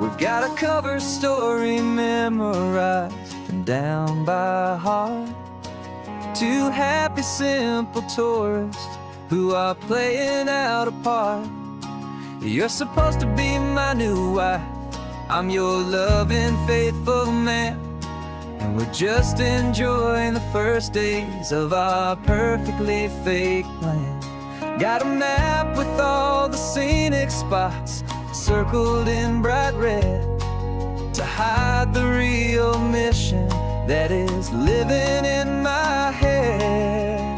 We've got a cover story memorized and down by heart. Two happy, simple tourists who are playing out a part. You're supposed to be my new wife, I'm your loving, faithful man, and we're just enjoying the first days of our perfectly fake plan. Got a map with all the scenic spots circled in bright red to hide the real mission that is living in my head.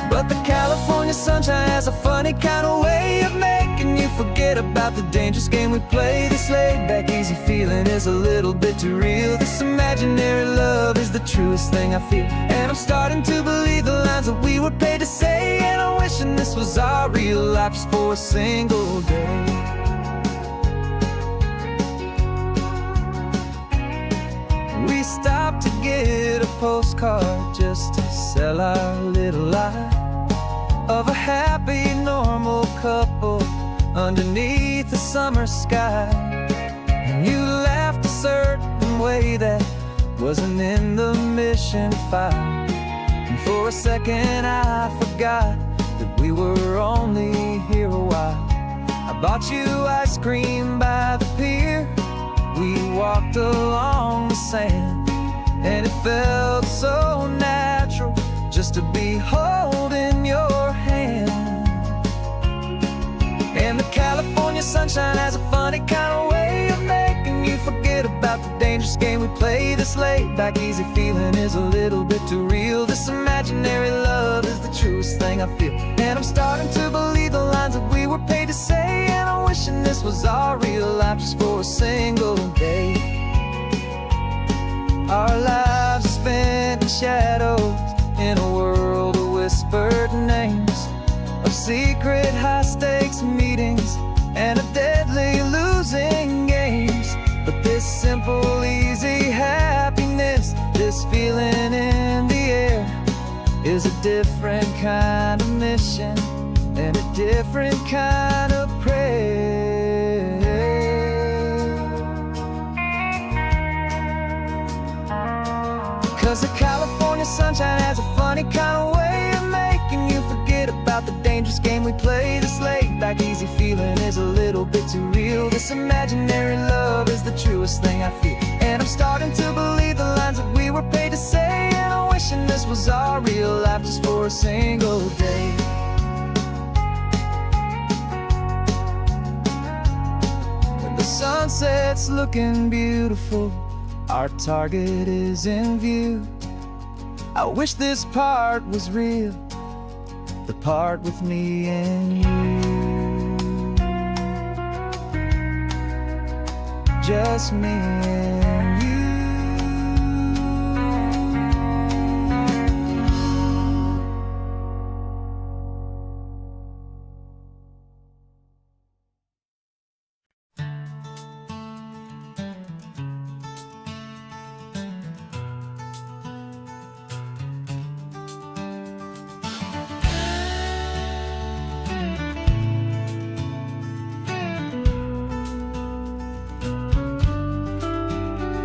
But the California sunshine has a funny kind of way of making you forget about the dangerous game we play. This laid-back, easy feeling is a little bit too real. This imaginary love is the truest thing I feel, and I'm starting to believe the lines that we were paid to say. And I'm wishing this was our real life just for a single day. We stopped to get a postcard just to sell our little lie of a happy, normal couple underneath the summer sky. And you laughed a certain way that wasn't in the mission file, and for a second I forgot that we were only here a while. I bought you ice cream by the pier, we walked along the sand, and it felt so natural just to be holding your hand. And the California sunshine has a funny kind of way of making you forget about the dangerous game we play. This laid-back, easy feeling is a little bit too real. This imaginary love is the truest thing I feel, and I'm starting to believe the lines that we were paid to say. And I'm wishing this was our real life just for a single day. Our lives are spent in shadows, in a world of whispered names, of secret high-stakes meetings and of deadly losing games. But this simple, easy happiness, this feeling in the air, is a different kind of mission and a different kind of prayer. 'Cause the California sunshine has a funny kind of way of making you forget about the dangerous game we play. This laid-back, easy feeling is a little bit too real. This imaginary love is the truest thing I feel, and I'm starting to believe the lines that we were paid to say. And I'm wishing this was our real life just for a single day. When the sunset's looking beautiful, our target is in view. I wish this part was real, the part with me and you. Just me and you.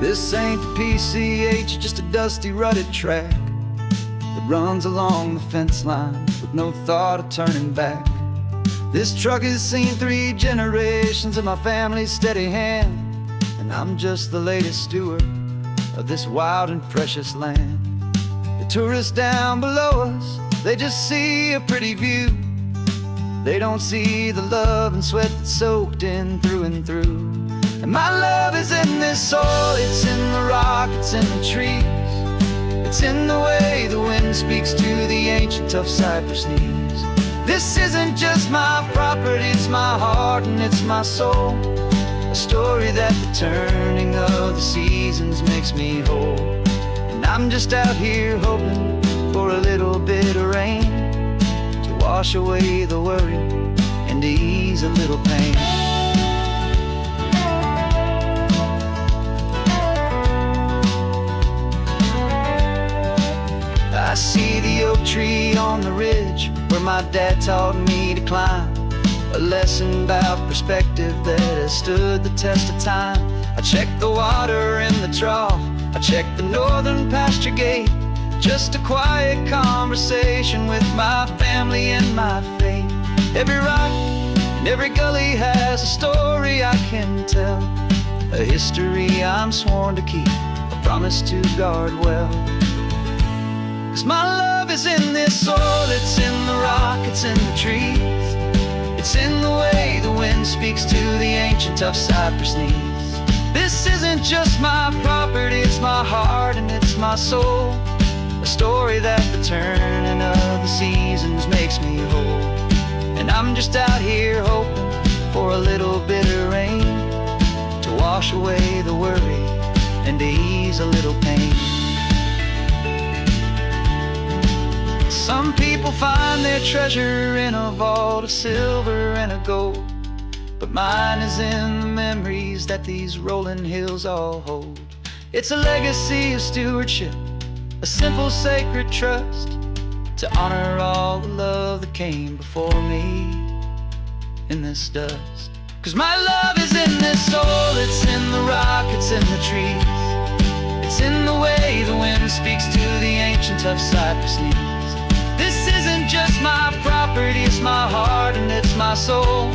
This ain't the PCH, just a dusty, rutted track that runs along the fence line with no thought of turning back. This truck has seen 3 generations of my family's steady hand, and I'm just the latest steward of this wild and precious land. The tourists down below us, they just see a pretty view. They don't see the love and sweat that's soaked in through and through. And my love is in this soil, it's in the rock, it's in the trees. It's in the way the wind speaks to the ancient tough cypress knees. This isn't just my property, it's my heart and it's my soul. A story that the turning of the seasons makes me whole. And I'm just out here hoping for a little bit of rain to wash away the worry and to ease a little pain. I see the oak tree on the ridge where my dad taught me to climb. a lesson about perspective that has stood the test of time. I checked the water in the trough, I checked the northern pasture gate. Just a quiet conversation with my family and my faith. Every rock and every gully has a story I can tell, a history I'm sworn to keep, a promise to guard well. 'Cause my love is in this soil, it's in the rock, it's in the trees. It's in the way the wind speaks to the ancient tough cypress knees. This isn't just my property, it's my heart and it's my soul. A story that the turning of the seasons makes me whole. And I'm just out here hoping for a little bit of rain to wash away the worry and to ease a little pain. Some people find their treasure in a vault of silver and of gold, but mine is in the memories that these rolling hills all hold. It's a legacy of stewardship, a simple sacred trust, to honor all the love that came before me in this dust. 'Cause my love is in this soul, it's in the rock, it's in the trees. It's in the way the wind speaks to the ancient tough cypress knees. This isn't just my property, it's my heart and it's my soul.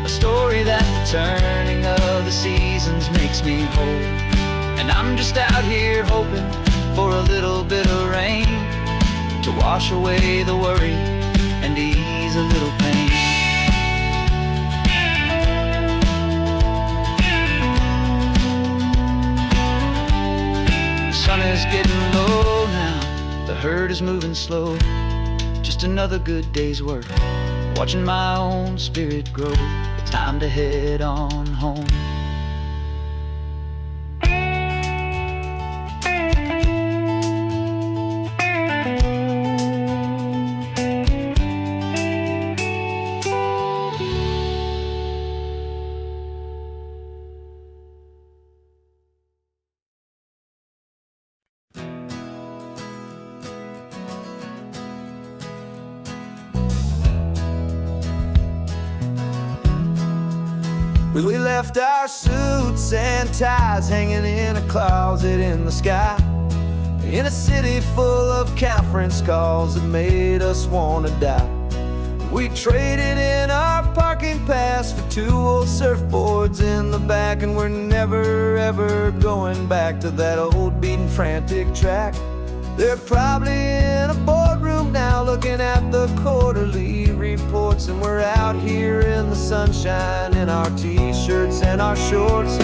A story that the turning of the seasons makes me whole. And I'm just out here hoping for a little bit of rain to wash away the worry and ease a little pain. The sun is getting low now, the herd is moving slow. Just another good day's work, watching my own spirit grow. Time to head on home. We left our suits and ties hanging in a closet in the sky, in a city full of conference calls that made us wanna die. We traded in our parking pass for 2 old surfboards in the back, and we're never ever going back to that old beaten frantic track. They're probably in a boardroom now looking at the quarterly reports, and we're out here in the sunshine in our t-shirts and our shorts.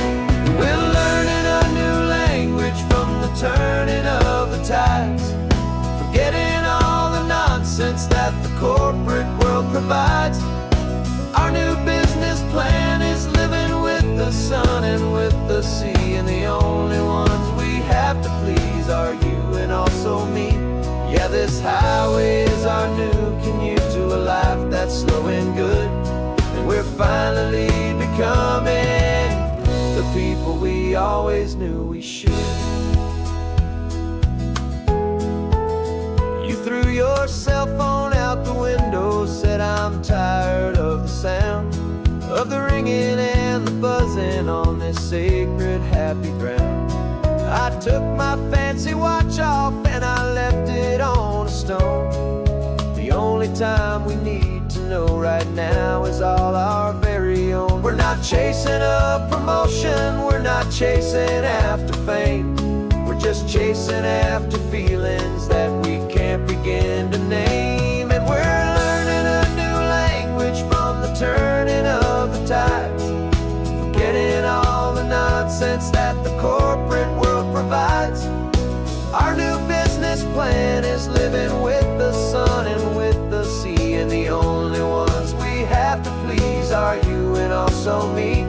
We're learning a new language from the turning of the tides, forgetting all the nonsense that the corporate world provides. Our new business plan is living with the sun and with the sea, and the only ones we have to please are you and also me. Yeah, this highway is our new commute to a life that's slow and good, and we're finally becoming the people we always knew we should. You threw your cell phone out the window, said I'm tired of the sound of the ringing and the buzzing on this sacred happy ground. I took my fancy watch off and I left it on a stone. The only time we need to know right now is all our very own. We're not chasing a promotion, we're not chasing after fame. We're just chasing after feelings that we can't begin to name. And we're learning a new language from the turning of the tides, forgetting all the nonsense that the corporate world provides. Our new business plan is living with the sun and with the sea, and the only ones we have to please are you and also me.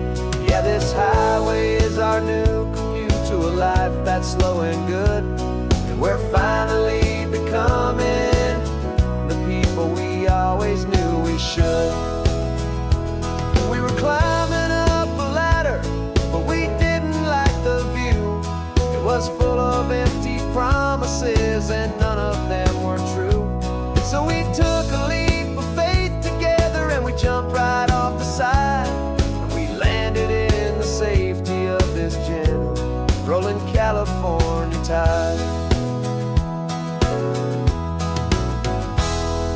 Yeah, this highway is our new commute to a life that's slow and good, and we're finally becoming the people we always knew we should. We were climbing up a ladder, but we didn't like the view. It was full of empty promises and none of them were true. So we took a leap of faith together and we jumped right off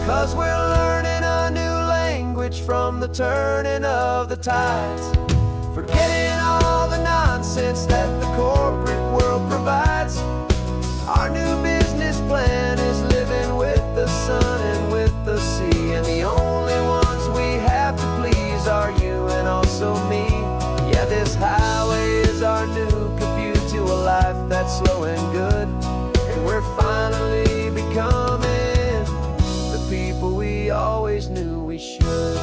'cause we're learning a new language from the turning of the tides. Forgetting all the nonsense that the corporate world provides. Our new business plan is living with the sun and with the sea, and the only ones we have to please are you and also me. Yeah, this highway is our new commute to a life that's slow and good, and we're finally becoming the people we always knew we should.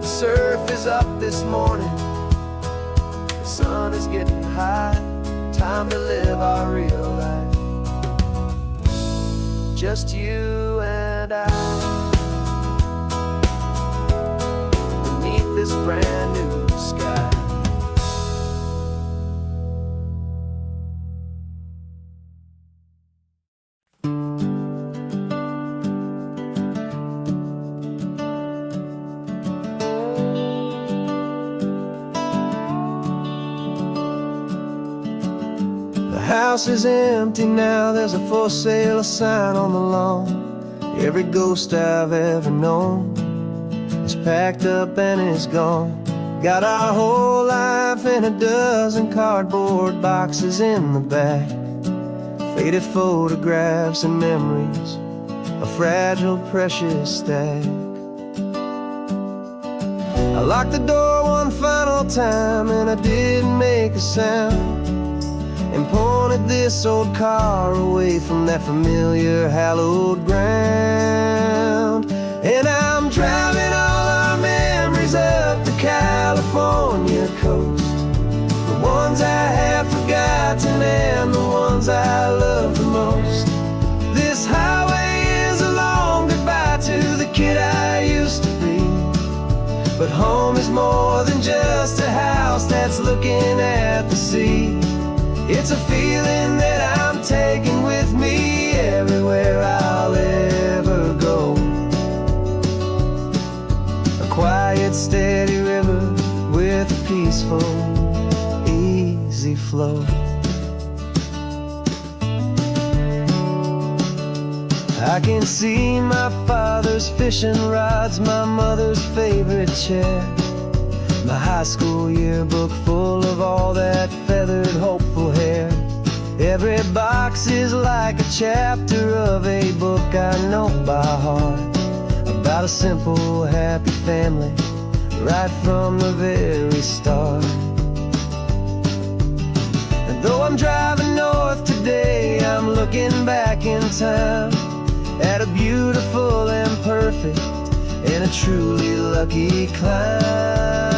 The surf is up this morning, the sun is getting high. Time to live our real life, just you and I, beneath this brand new sky. The house is empty now, there's a for sale sign on the lawn. Every ghost I've ever known is packed up and is gone. Got our whole life in a dozen cardboard boxes in the back. Faded photographs and memories, a fragile, precious stack. I locked the door one final time and I didn't make a sound, and pointed this old car away from that familiar hallowed ground. And I'm driving all our memories up the California coast, the ones I have forgotten and the ones I love the most. This highway is a long goodbye to the kid I used to be, but home is more than just a house that's looking at the sea. It's a feeling that I'm taking with me everywhere I'll ever go. A quiet, steady river with a peaceful, easy flow. I can see my father's fishing rods, my mother's favorite chair, my high school yearbook full of all that feathered, hopeful hair. Every box is like a chapter of a book I know by heart, about a simple, happy family right from the very start. And though I'm driving north today, I'm looking back in time at a beautiful and perfect and a truly lucky climb.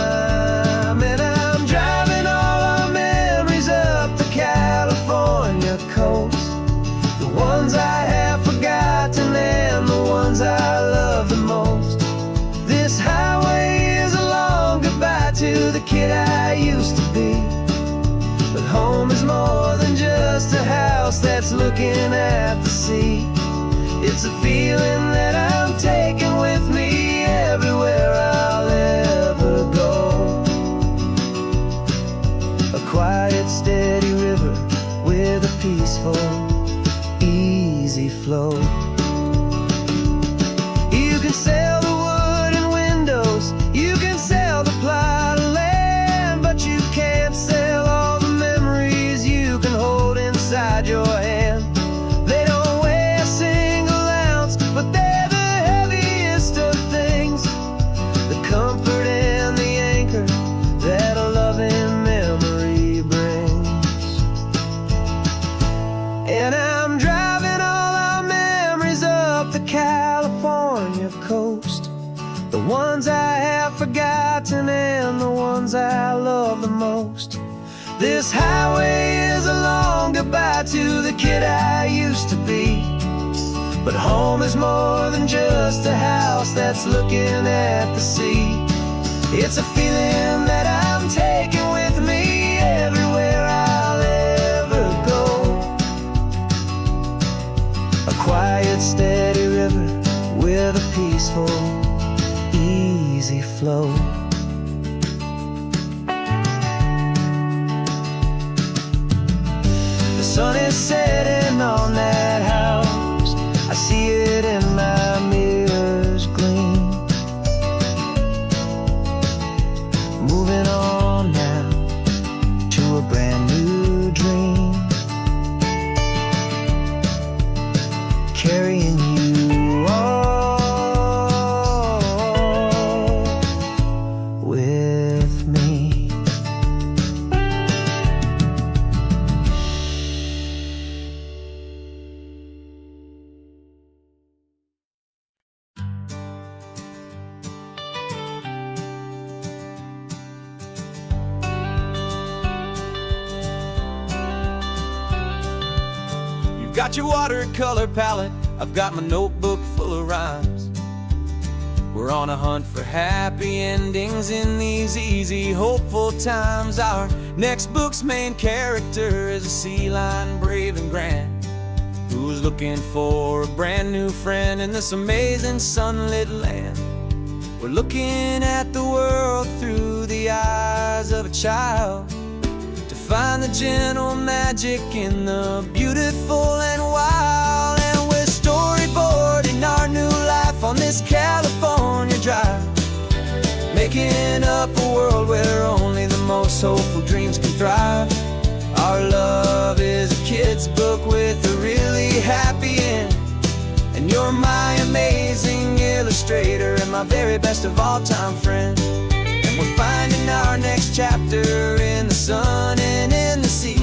And I'm driving all our memories up the California coast, the ones I have forgotten and the ones I love the most. This highway is a long goodbye to the kid I used to be, but home is more than just a house that's looking at the sea. It's a feeling that I'm taking with me everywhere I'll ever go. A quiet, steady river with a peaceful, easy flow. You can sell the wood and windows, you can sell the plot of land, but you can't sell all the memories you can hold inside your hand. They don't weigh a single ounce, but they're the heaviest of things, the comfort and the anchor that a loving memory brings. And I'm driving all our memories up the California coast, the ones I have forgotten and the ones I love the most. This highway is a long goodbye to the kid I used to be, but home is more than just a house that's looking at the sea. It's a feeling that I'm taking with me everywhere I'll ever go. A quiet, steady river with a peaceful, easy flow. The sun is setting on that house carrying you all with me. Got your watercolor palette, I've got my notebook full of rhymes. We're on a hunt for happy endings in these easy, hopeful times. Our next book's main character is a sea lion, brave and grand, who's looking for a brand new friend in this amazing sunlit land. We're looking at the world through the eyes of a child, find the gentle magic in the beautiful and wild. And we're storyboarding our new life on this California drive, making up a world where only the most hopeful dreams can thrive. Our love is a kid's book with a really happy end, and you're my amazing illustrator and my very best of all-time friend. We're finding our next chapter in the sun and in the sea,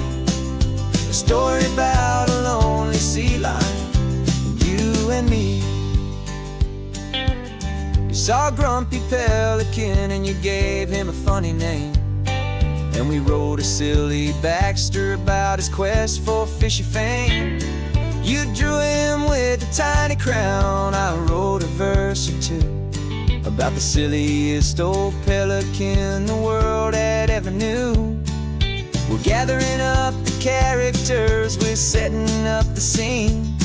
a story about a lonely sea lion, you and me. You saw a grumpy pelican and you gave him a funny name, and we wrote a silly Baxter about his quest for fishy fame. You drew him with a tiny crown, I wrote a verse or two about the silliest old pelican the world had ever knew. We're gathering up the characters, we're setting up the scene,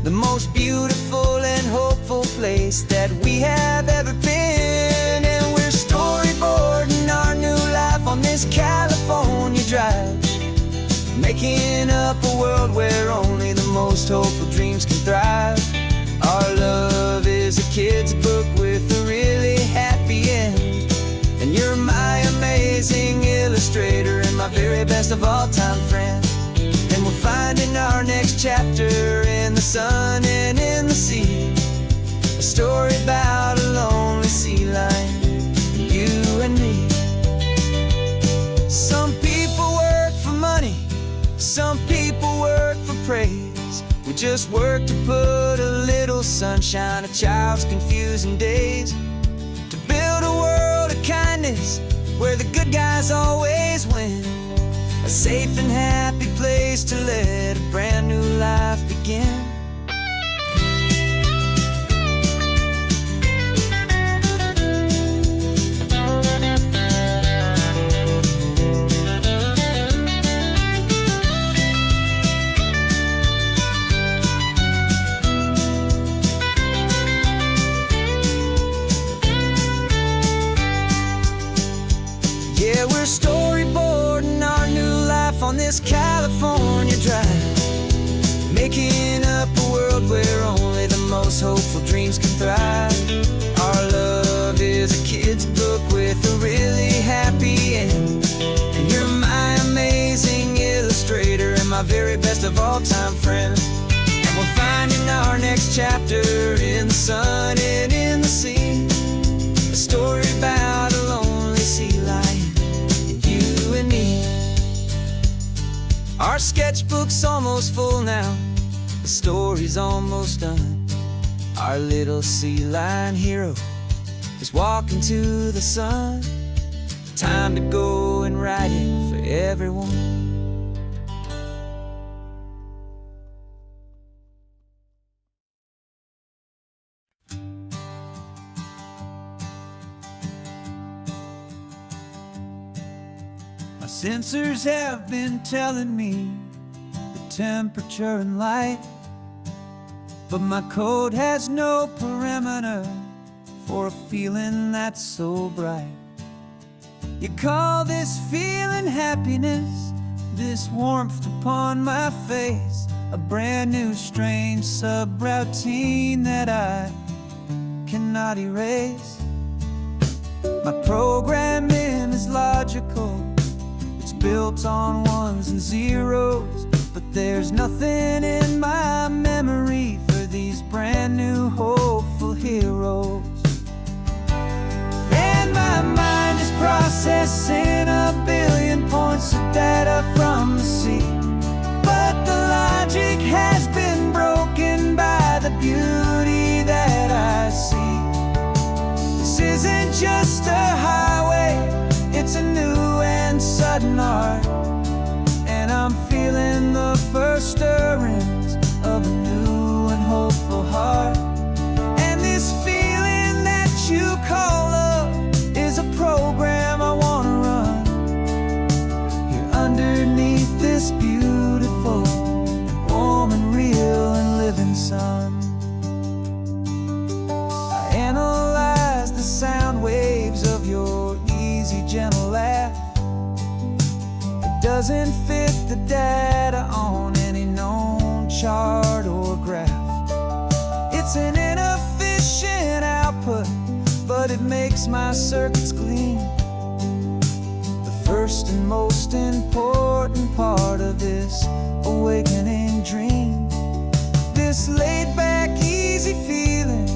the most beautiful and hopeful place that we have ever been. And we're storyboarding our new life on this California drive, making up a world where only the most hopeful dreams can thrive. Our love is a kid's book with a really happy end, and you're my amazing illustrator and my very best of all-time friend. And we're finding our next chapter in the sun and in the sea, a story about a lonely sea lion, you and me. Some people work for money, some people work for praise. We just work to put a little sunshine in a child's confusing days, to build a world of kindness where the good guys always win, a safe and happy place to let a brand new life begin. Yeah, we're storyboarding our new life on this California drive, making up a world where only the most hopeful dreams can thrive. Our love is a kid's book with a really happy end, and you're my amazing illustrator and my very best of all-time friend. And we're finding our next chapter in the sun and in the sea, a story about a lonely sea lion, you and me. Our sketchbook's almost full now, the story's almost done. Our little sea lion hero is walking to the sun. Time to go and write it for everyone. My sensors have been telling me the temperature and light, but my code has no parameter for a feeling that's so bright. You call this feeling happiness, this warmth upon my face, a brand new strange subroutine that I cannot erase. My programming is logical, it's built on ones and zeros, but there's nothing in my memory for these sun. I analyze the sound waves of your easy, gentle laugh. It doesn't fit the data on any known chart or graph. It's an inefficient output, but it makes my circuits gleam. The first and most important part of this awakening dream. This laid-back, easy feeling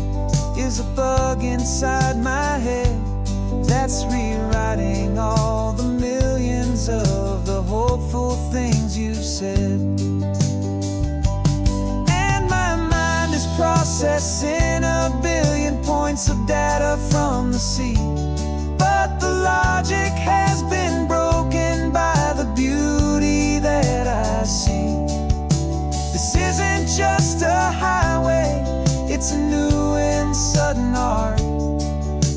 is a bug inside my head that's rewriting all the millions of the hopeful things you've said. And my mind is processing a billion points of data from the sea, but the logic has been broken by the beauty that I see. This isn't just a highway, it's a new and sudden art,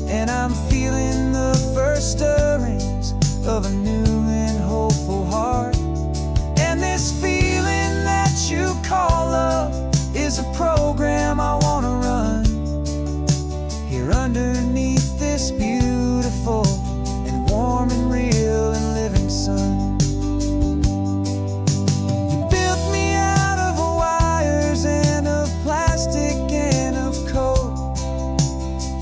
and I'm feeling the first stirrings of a new and hopeful heart. And this feeling that you call love is a program I wanna run here underneath this beautiful and warm and real and living sun. You built me out of wires and of plastic and of code.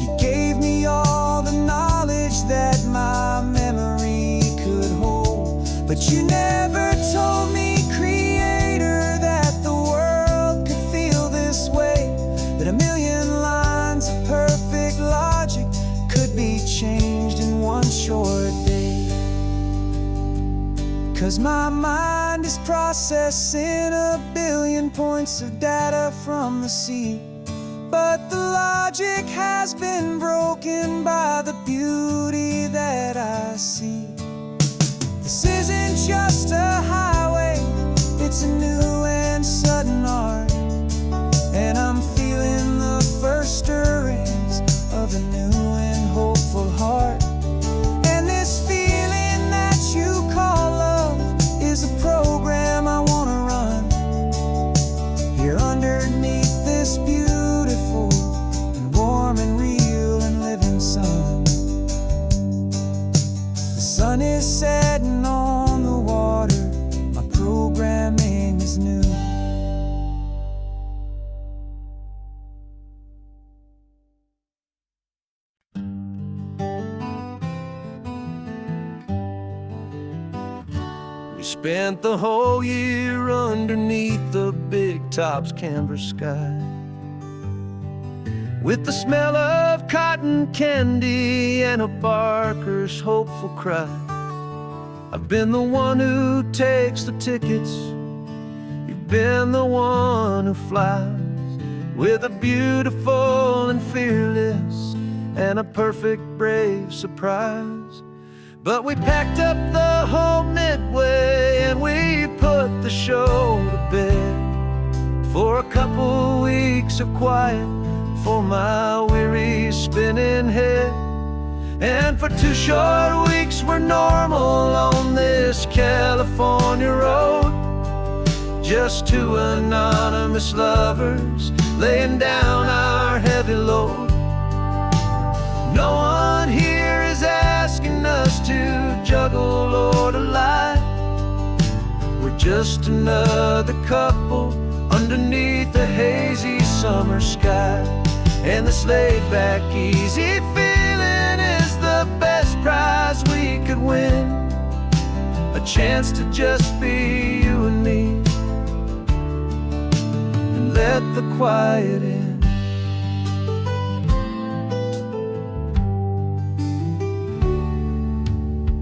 You gave me all the knowledge that my memory could hold, but you never told me, Creator, that the world could feel this way, that a million lines of perfect logic could be changed in one short day. 'Cause my mind is processing a billion points of data from the sea, but the logic has been broken by the beauty that I see. This isn't just a highway, it's a new and sudden art, and I'm feeling the first stirrings of a new and hopeful heart. And this feeling that you call love is a program I wanna run here underneath this beautiful and warm and real and living sun. The sun is setting on the water, my programming is new. We spent the whole year underneath the big top's canvas sky, with the smell of cotton candy and a barker's hopeful cry. I've been the one who takes the tickets, you've been the one who flies, with a beautiful and fearless and a perfect brave surprise. But we packed up the whole Midway and we put the show to bed for a couple weeks of quiet for my weary spinning head. And for 2 short weeks we're normal on this California road, just 2 anonymous lovers laying down our heavy load. No one here is asking us to juggle or to lie. We're just another couple underneath a hazy summer sky. And this laid-back, easy feeling is the best prize we could win, a chance to just be you and me, and let the quiet in.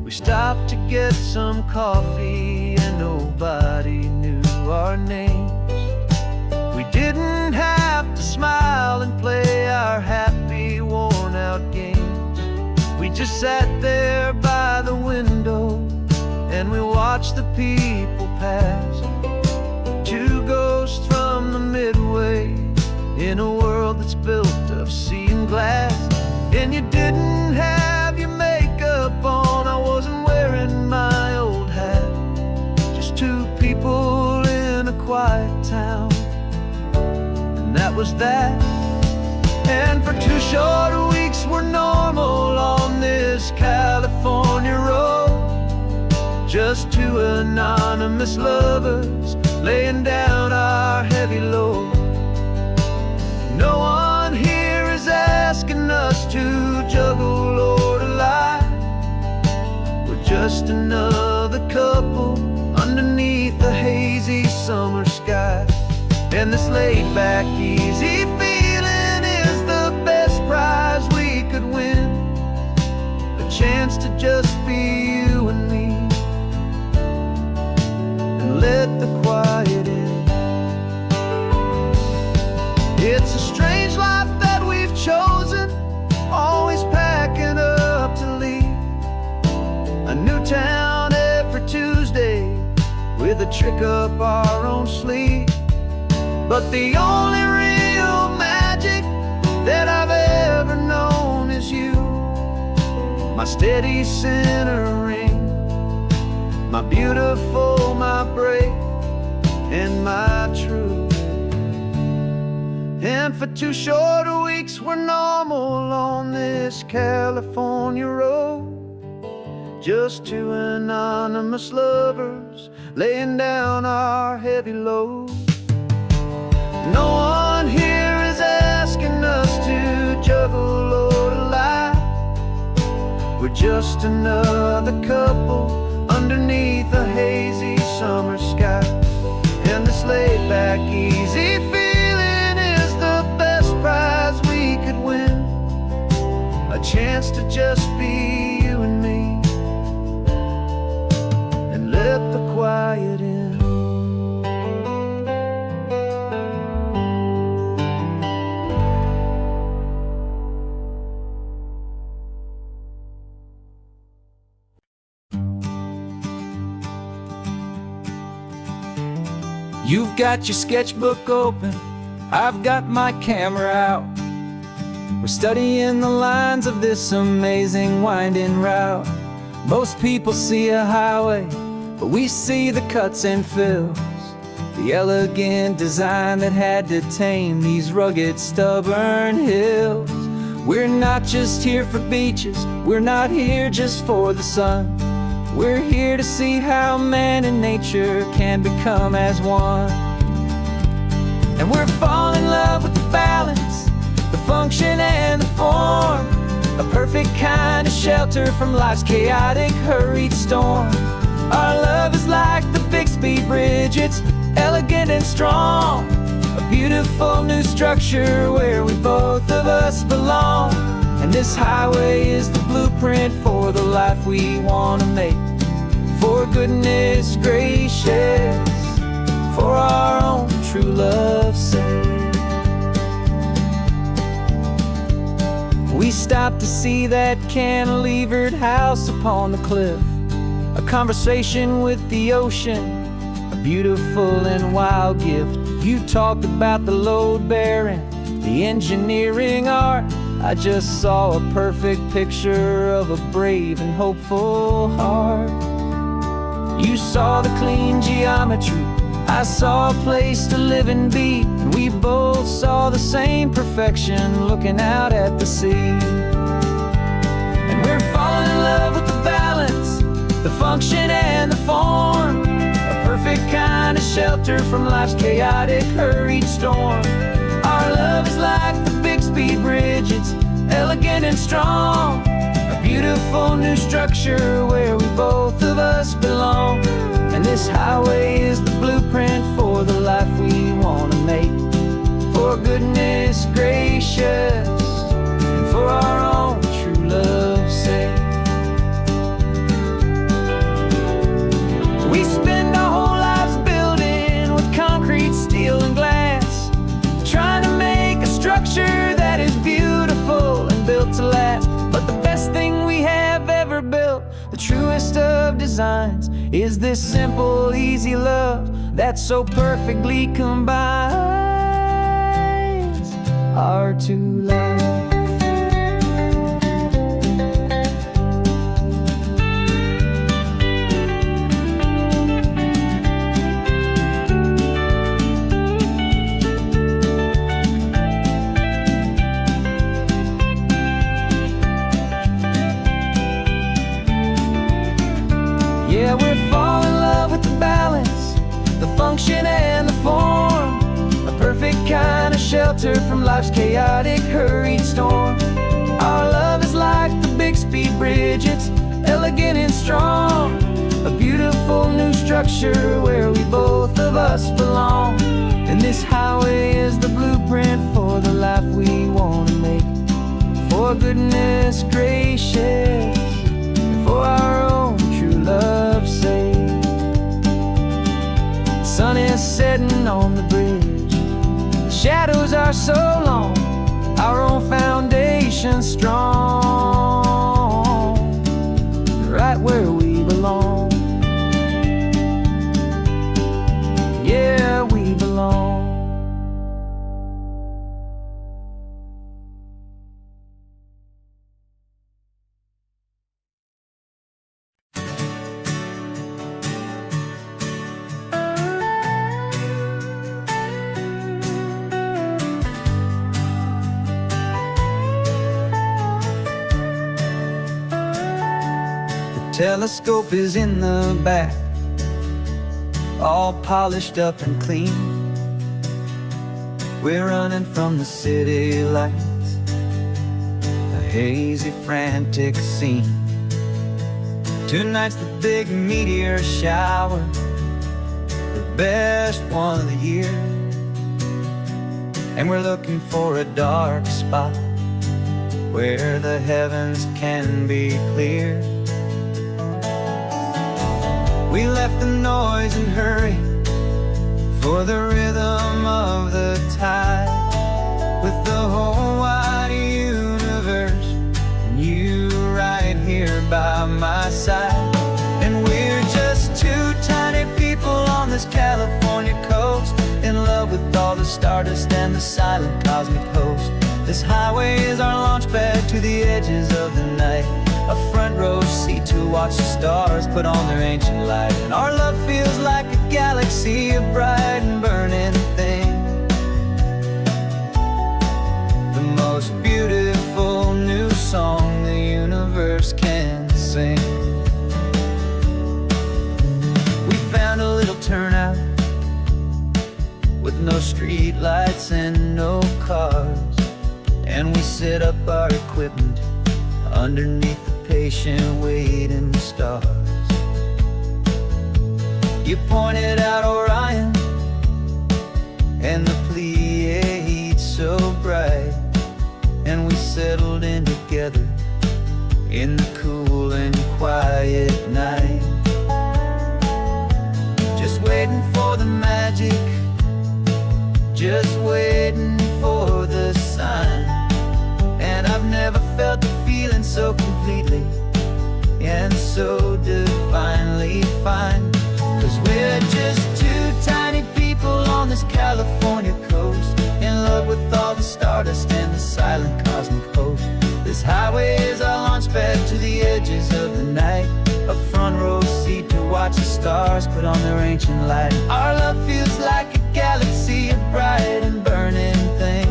We stopped to get some coffee and nobody knew our names. We didn't have to smile and play our happy, worn-out games. We just sat there by the window and we watched the people pass. 2 ghosts from the Midway in a world that's built of sea and glass. And you didn't have your makeup on, I wasn't wearing my old hat. Just 2 people in a quiet town. And that was that. And for 2 short weeks we're normal on this California road. Just 2 anonymous lovers laying down our heavy load. No one here is asking us to juggle or to lie. We're just another couple underneath the hazy summer sky. And this laid-back, easy feeling is the best prize we could win. A chance to just be you and me, and let the quiet in. It's a strange life that we've chosen, always packing up to leave. A new town every Tuesday, with a trick up our own sleeve. But the only real magic that I've ever known is you, my steady centering, my beautiful, my brave, and my true. And for 2 short weeks we're normal on this California road. Just 2 anonymous lovers laying down our heavy load. No one here is asking us to juggle or to lie. We're just another couple underneath a hazy summer sky. And this laid-back, easy feeling is the best prize we could win. A chance to just be you and me, and let the quiet in. You've got your sketchbook open, I've got my camera out. We're studying the lines of this amazing winding route. Most people see a highway, but we see the cuts and fills, the elegant design that had to tame these rugged, stubborn hills. We're not just here for beaches, we're not here just for the sun. We're here to see how man and nature can become as one. And we're falling in love with the balance, the function and the form, a perfect kind of shelter from life's chaotic, hurried storm. Our love is like the Bixby Bridge, it's elegant and strong, a beautiful new structure where we both of us belong. And this highway is the blueprint for the life we want to make. For goodness gracious, for our own true love's sake. We stopped to see that cantilevered house upon the cliff, a conversation with the ocean, a beautiful and wild gift. You talked about the load bearing, the engineering art. I just saw a perfect picture of a brave and hopeful heart. You saw the clean geometry, I saw a place to live and be, and we both saw the same perfection looking out at the sea. And we're falling in love with the balance, the function and the form, a perfect kind of shelter from life's chaotic, hurried storm. Our love is like the Bixby Bridge, it's elegant and strong, a beautiful new structure where we both of us belong. And this highway is the blueprint for the life we want to make. For goodness gracious, and for our own true love's sake. We spend our whole lives building with concrete, steel, and glass, trying to make a structure that is beautiful and built to last. But the best thing we have ever built, the truest of designs, is this simple, easy love that so perfectly combines our two lives. shelter from life's chaotic, hurried storm. Our love is like the Bixby Bridge, it's elegant and strong. A beautiful new structure where we both of us belong. And this highway is the blueprint for the life we want to make. For goodness gracious, and for our own true love's sake. The sun is setting on the bridge, the shadows are so long, our own foundation strong, right where we belong. Yeah, we belong. Telescope is in the back, all polished up and clean. We're running from the city lights, a hazy, frantic scene. Tonight's the big meteor shower, the best one of the year. And we're looking for a dark spot where the heavens can be clear. We left the noise and hurry for the rhythm of the tide, with the whole wide universe and you right here by my side. And we're just two tiny people on this California coast, in love with all the stardust and the silent cosmic host. This highway is our launch pad to the edges of the night, a front row seat to watch the stars put on their ancient light. And our love feels like a galaxy, a bright and burning thing, the most beautiful new song the universe can sing. We found a little turnout with no street lights and no cars, and we set up our equipment underneath the patient waiting stars. You pointed out Orion and the Pleiades so bright, and we settled in together in the cool and quiet night, just waiting for the magic, just waiting for the sign. And I've never felt the feeling so completely and so divinely fine. 'Cause we're just two tiny people on this California coast, in love with all the stardust and the silent cosmic host. This highway is our launch pad to the edges of the night, a front row seat to watch the stars put on their ancient light. Our love feels like a galaxy, a bright and burning thing,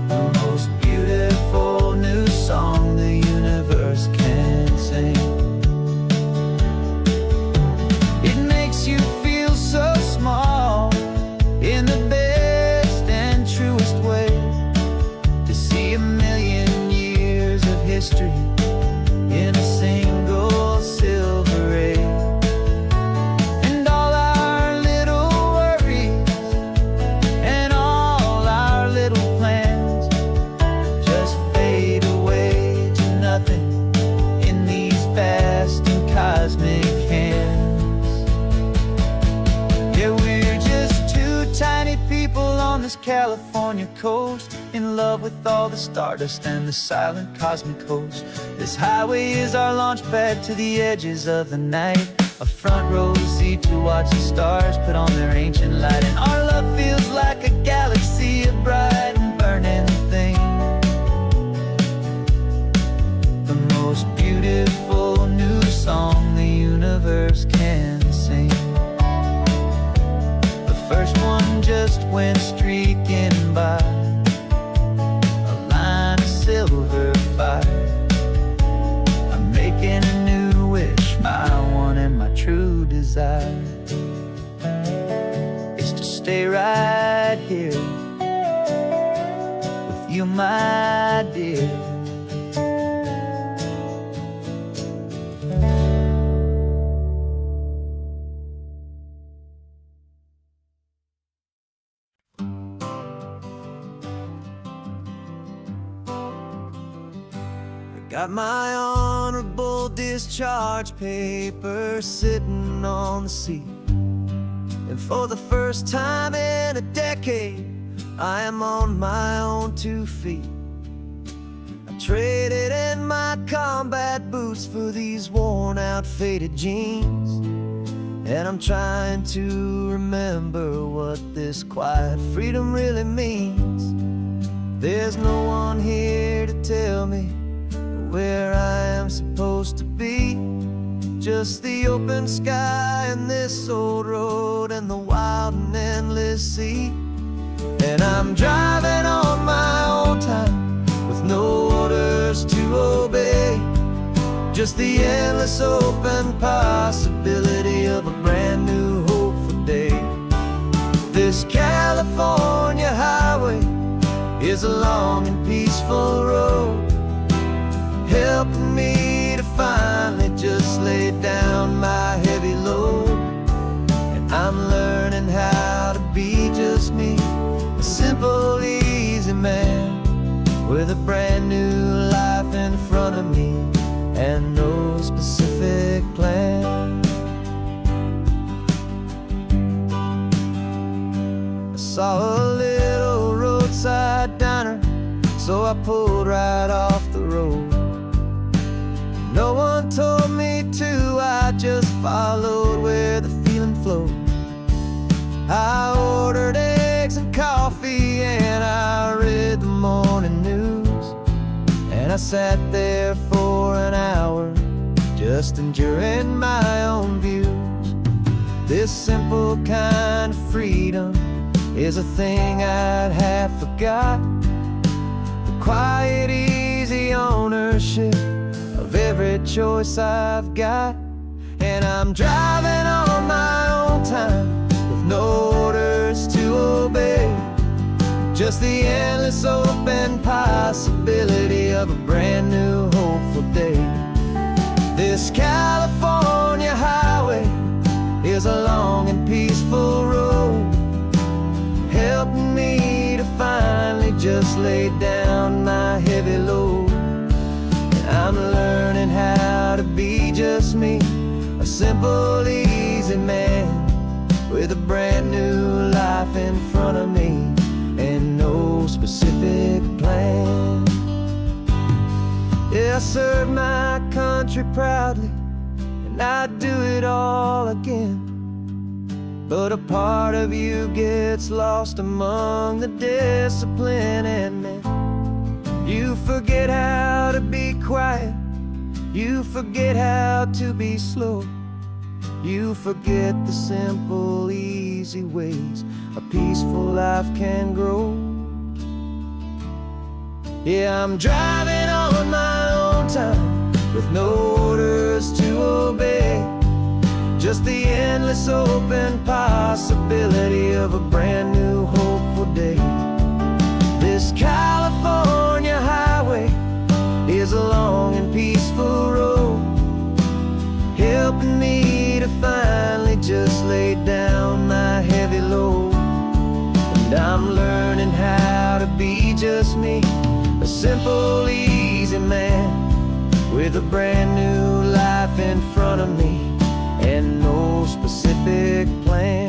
the most beautiful new song the universe can sing. It makes you feel so small in the best and truest way, to see a million years of history in a single silver ray. And all our little worries and all our little plans just fade away to nothing in these vast and cosmic hands. Yeah, we're just two tiny people on this California coast, in love with all the stardust and the silent cosmic host. This highway is our launch pad to the edges of the night, a front row seat to watch the stars put on their ancient light. And our love feels like a galaxy, a bright and burning thing, the most beautiful new song the universe can sing. The first one just went streaking by, a line of silver fire. I'm making a new wish, my one and my true desire is to stay right Got my honorable discharge paper sitting on the seat, and for the first time in a decade, I am on my own 2 feet. I traded in my combat boots for these worn out faded jeans, and I'm trying to remember what this quiet freedom really means. There's no one here to tell me where I am supposed to be, just the open sky and this old road and the wild and endless sea. And I'm driving on my own time with no orders to obey, just the endless open possibility of a brand new hopeful day. This California highway is a long and peaceful road, helping me to finally just lay down my heavy load. And I'm learning how to be just me, a simple, easy man with a brand new life in front of me and no specific plan. I saw a little roadside diner, so I pulled right off the road. No one told me to, I just followed where the feeling flowed. I ordered eggs and coffee and I read the morning news, and I sat there for an hour just enduring my own views. This simple kind of freedom is a thing I'd have forgot, the quiet, easy ownership of every choice I've got. And I'm driving on my own time with no orders to obey, just the endless open possibility of a brand new hopeful day. This California highway is a long and peaceful road, helping me to finally just lay down my heavy load. I'm learning how to be just me, a simple, easy man with a brand new life in front of me and no specific plan. Yeah, I serve my country proudly and I'd do it all again, but a part of you gets lost among the discipline and men. You forget how to be quiet, you forget how to be slow, you forget the simple, easy ways a peaceful life can grow. Yeah, I'm driving on my own time with no orders to obey, just the endless open possibility of a brand new hopeful day. This California highway is a long and peaceful road, helping me to finally just lay down my heavy load. And I'm learning how to be just me, a simple, easy man with a brand new life in front of me and no specific plan.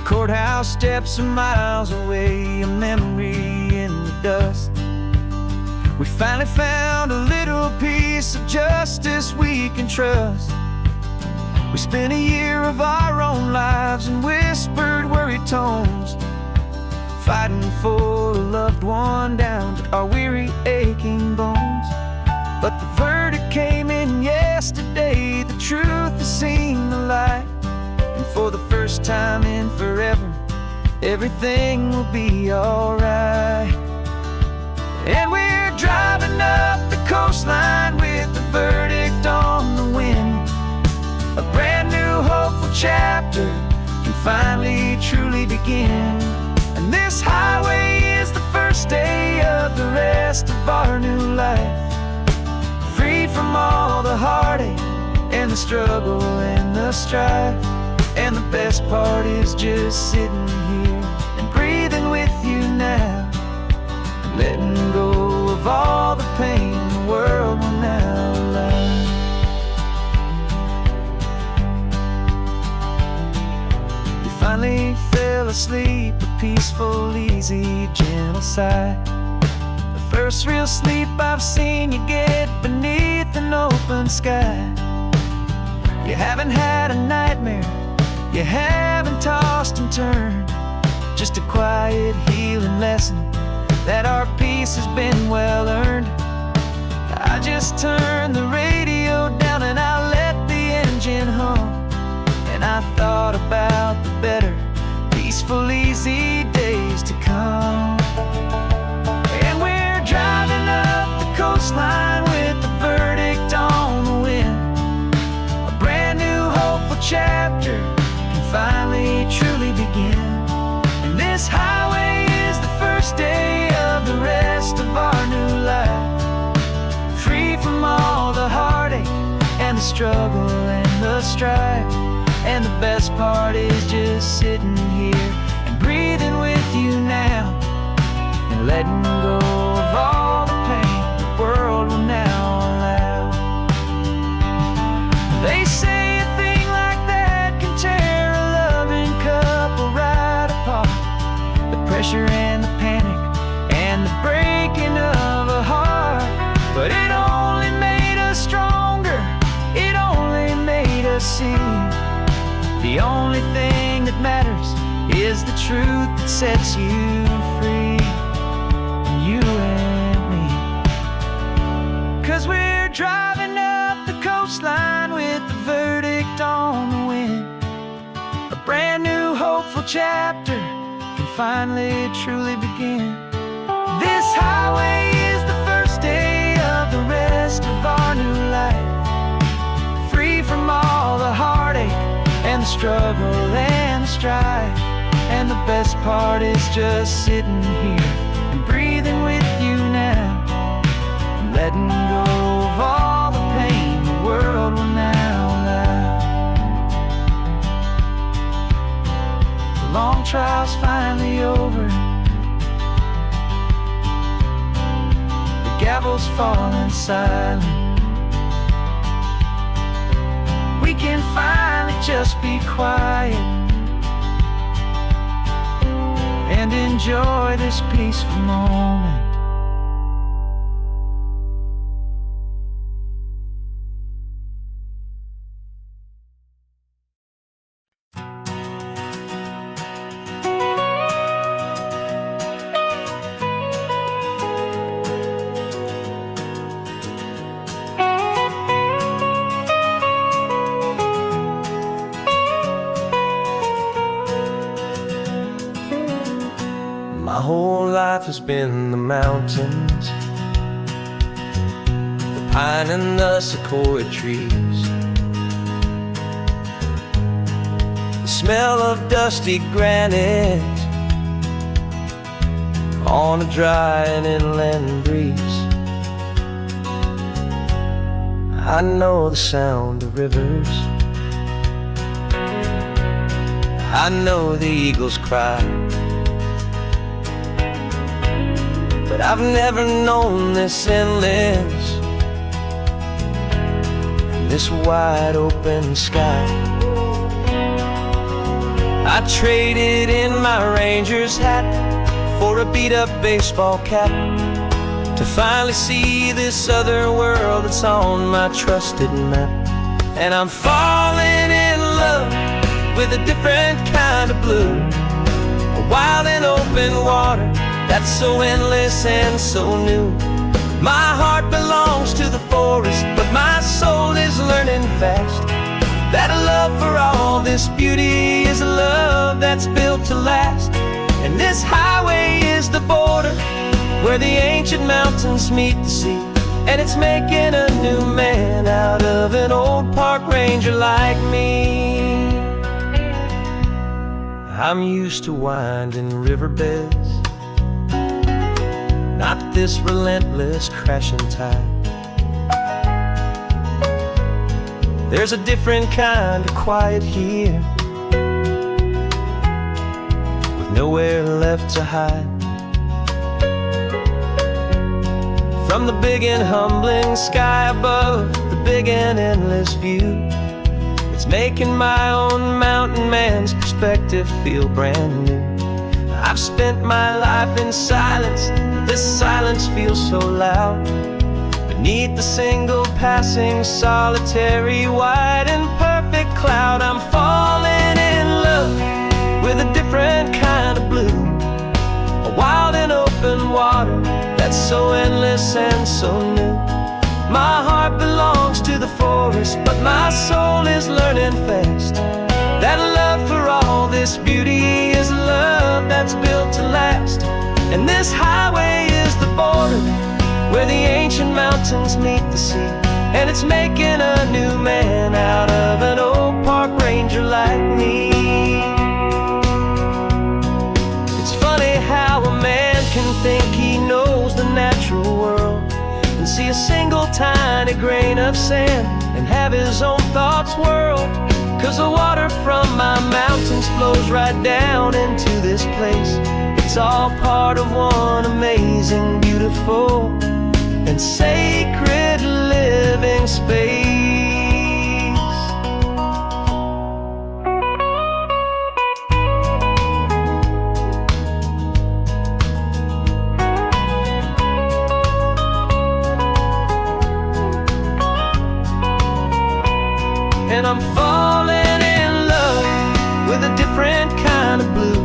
Courthouse steps are miles away, a memory in the dust. We finally found a little piece of justice we can trust. We spent a year of our own lives in whispered, worried tones, fighting for a loved one down to our weary, aching bones. But the verdict came in yesterday, the truth has seen the light. And for the first time in forever, everything will be alright. And we're driving up the coastline with the verdict on the wind, a brand new hopeful chapter finally truly begin. And this highway is the first day of the rest of our new life, free from all the heartache and the struggle and the strife. And the best part is just sitting here and breathing with you now, letting go of all the pain the world will now allow. You finally fell asleep, a peaceful, easy, gentle sigh. The first real sleep I've seen you get beneath an open sky. You haven't had a nightmare, you haven't tossed and turned, just a quiet healing lesson that our peace has been well earned. I just turned the radio down and I let the engine hum, and I thought about the better, peaceful, easy days to come. And we're driving up the coastline with the verdict on the wind. A brand new hopeful chapter can finally truly begin. And this highway is the first day of the rest of our new life, free from all the heartache and the struggle and the strife. And the best part is just sitting here and breathing with you now, and letting go of all the pain the world will now allow. They say a thing like that can tear a loving couple right apart. The pressure and the panic and the breaking of a heart, but it only made us stronger, it only made us see the only thing that matters is the truth that sets you free, you and me. 'Cause we're driving up the coastline with the verdict on the wind. A brand new hopeful chapter can finally truly begin. This highway is the first day of the rest of our new life, free from all the heartache and the struggle and the strife. And the best part is just sitting here and breathing with you now, and letting go of all the pain the world will now allow. The long trial's finally over, the gavel's falling silent. We can finally just be quiet and enjoy this peaceful moment. My whole life has been the mountains, the pine and the sequoia trees, the smell of dusty granite on a dry and inland breeze. I know the sound of rivers, I know the eagles cry, but I've never known this endless and this wide open sky. I traded in my Ranger's hat for a beat-up baseball cap to finally see this other world that's on my trusted map. And I'm falling in love with a different kind of blue, a wild and open water that's so endless and so new. My heart belongs to the forest, but my soul is learning fast that a love for all this beauty is a love that's built to last. And this highway is the border where the ancient mountains meet the sea, and it's making a new man out of an old park ranger like me. I'm used to winding riverbeds, not this relentless crashing tide. There's a different kind of quiet here, with nowhere left to hide. From the big and humbling sky above, the big and endless view, it's making my own mountain man's perspective feel brand new. I've spent my life in silence, but this silence feels so loud. Beneath the single passing solitary white and perfect cloud, I'm falling in love with a different kind of blue, a wild and open water that's so endless and so new. My heart belongs to the forest, but my soul is learning fast that love for all this beauty is love that's built to last. And this highway is the border where the ancient mountains meet the sea, and it's making a new man out of an old park ranger like me. It's funny how a man can think he knows the natural world and see a single tiny grain of sand and have his own thoughts whirled. 'Cause the water from my mountains flows right down into this place. It's all part of one amazing, beautiful, and sacred living space. And I'm falling in love with a different kind of blue,